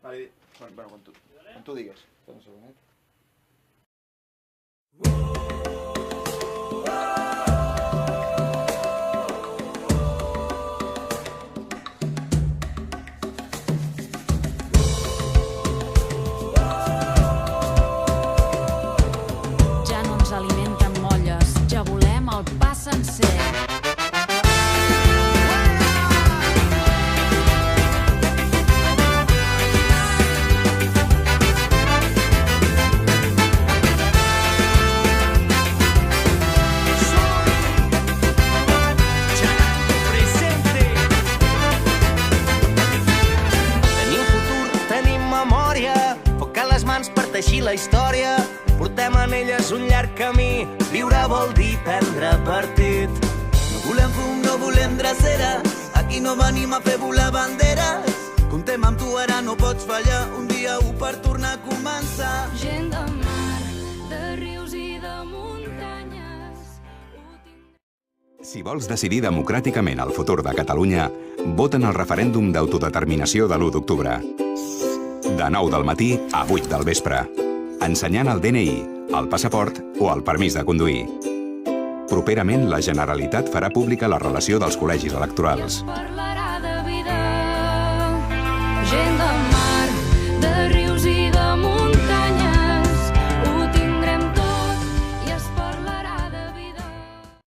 Bueno, quan tu digues. Un segonet. Ja no ens alimenten molles, ja volem el pa sencer. Teixir la història, portem en elles un llarg camí. Viure vol dir prendre partit. No volem fum, no volem dreceres, aquí no venim a fer volar banderes. Comptem amb tu, ara no pots fallar, un dia per tornar a començar. Gent de mar, de rius i de muntanyes. Si vols decidir democràticament el futur de Catalunya, vota en el referèndum d'autodeterminació de l'1 d'octubre. De 9 del matí a 8 del vespre. Ensenyant el DNI, el passaport o el permís de conduir. Properament, la Generalitat farà pública la relació dels col·legis electorals. I es parlarà